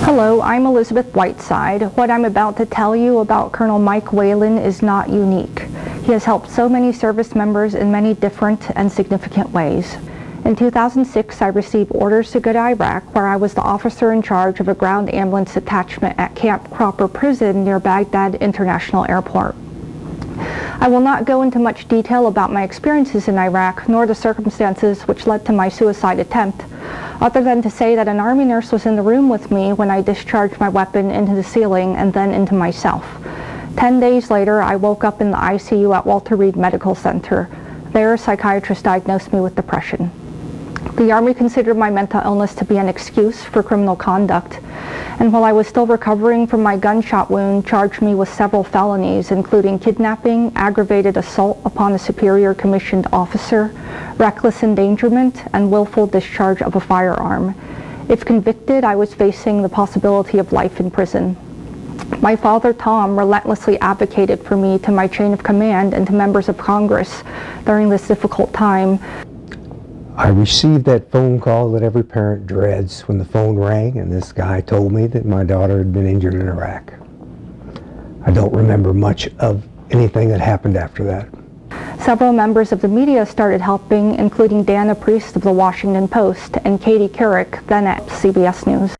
Hello, I'm Elizabeth Whiteside. What I'm about to tell you about Colonel Mike Whalen is not unique. He has helped so many service members in many different and significant ways. In 2006, I received orders to go to Iraq, where I was the officer in charge of a ground ambulance detachment at Camp Cropper Prison near Baghdad International Airport. I will not go into much detail about my experiences in Iraq, nor the circumstances which led to my suicide attempt, other than to say that an Army nurse was in the room with me when I discharged my weapon into the ceiling and then into myself. 10 days later, I woke up in the ICU at Walter Reed Medical Center. There, a psychiatrist diagnosed me with depression. The Army considered my mental illness to be an excuse for criminal conduct, and while I was still recovering from my gunshot wound, charged me with several felonies, including kidnapping, aggravated assault upon a superior commissioned officer, reckless endangerment, and willful discharge of a firearm. If convicted, I was facing the possibility of life in prison. My father, Tom, relentlessly advocated for me to my chain of command and to members of Congress during this difficult time. I received that phone call that every parent dreads when the phone rang, and this guy told me that my daughter had been injured in Iraq. I don't remember much of anything that happened after that. Several members of the media started helping, including Dana Priest of the Washington Post and Katie Couric, then at CBS News.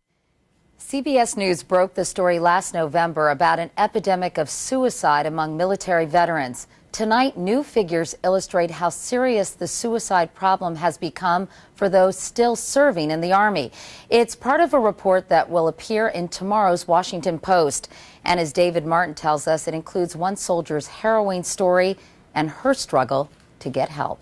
CBS News broke the story last November about an epidemic of suicide among military veterans. Tonight, new figures illustrate how serious the suicide problem has become for those still serving in the Army. It's part of a report that will appear in tomorrow's Washington Post. And as David Martin tells us, it includes one soldier's harrowing story and her struggle to get help.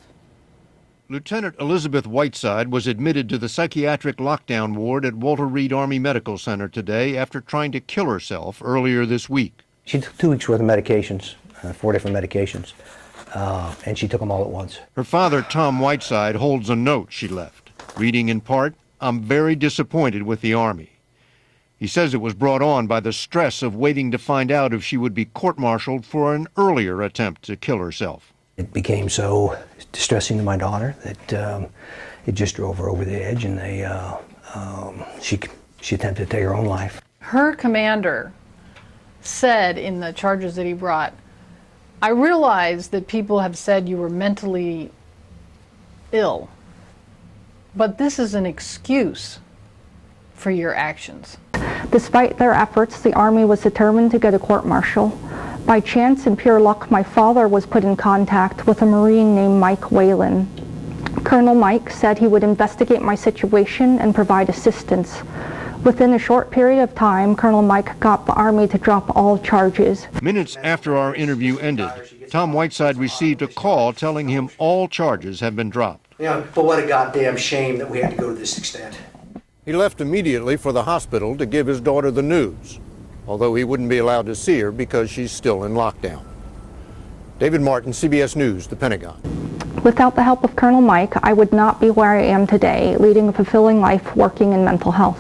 Lieutenant Elizabeth Whiteside was admitted to the psychiatric lockdown ward at Walter Reed Army Medical Center today after trying to kill herself earlier this week. She took 2 weeks worth of medications, 4 different medications, and she took them all at once. Her father, Tom Whiteside, holds a note she left, reading in part, "I'm very disappointed with the Army." He says it was brought on by the stress of waiting to find out if she would be court-martialed for an earlier attempt to kill herself. It became so distressing to my daughter that it just drove her over the edge, and she attempted to take her own life. Her commander said in the charges that he brought, "I realize that people have said you were mentally ill, but this is an excuse for your actions." Despite their efforts, the Army was determined to go to court-martial. By chance and pure luck, my father was put in contact with a Marine named Mike Whalen. Colonel Mike said he would investigate my situation and provide assistance. Within a short period of time, Colonel Mike got the Army to drop all charges. Minutes after our interview ended, Tom Whiteside received a call telling him all charges have been dropped. Yeah, but what a goddamn shame that we had to go to this extent. He left immediately for the hospital to give his daughter the news, although he wouldn't be allowed to see her because she's still in lockdown. David Martin, CBS News, The Pentagon. Without the help of Colonel Mike, I would not be where I am today, leading a fulfilling life working in mental health.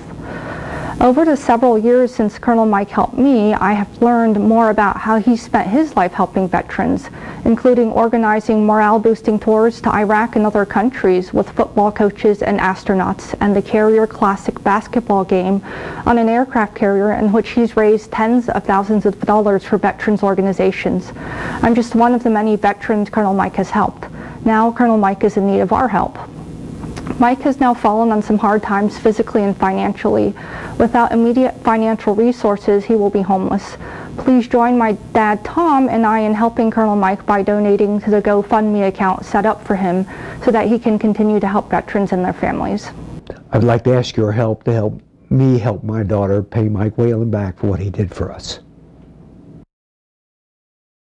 Over the several years since Colonel Mike helped me, I have learned more about how he spent his life helping veterans, including organizing morale-boosting tours to Iraq and other countries with football coaches and astronauts, and the Carrier Classic basketball game on an aircraft carrier in which he's raised tens of thousands of dollars for veterans organizations. I'm just one of the many veterans Colonel Mike has helped. Now Colonel Mike is in need of our help. Mike has now fallen on some hard times physically and financially. Without immediate financial resources, he will be homeless. Please join my dad Tom and I in helping Colonel Mike by donating to the GoFundMe account set up for him so that he can continue to help veterans and their families. I'd like to ask your help to help me help my daughter pay Mike Whalen back for what he did for us.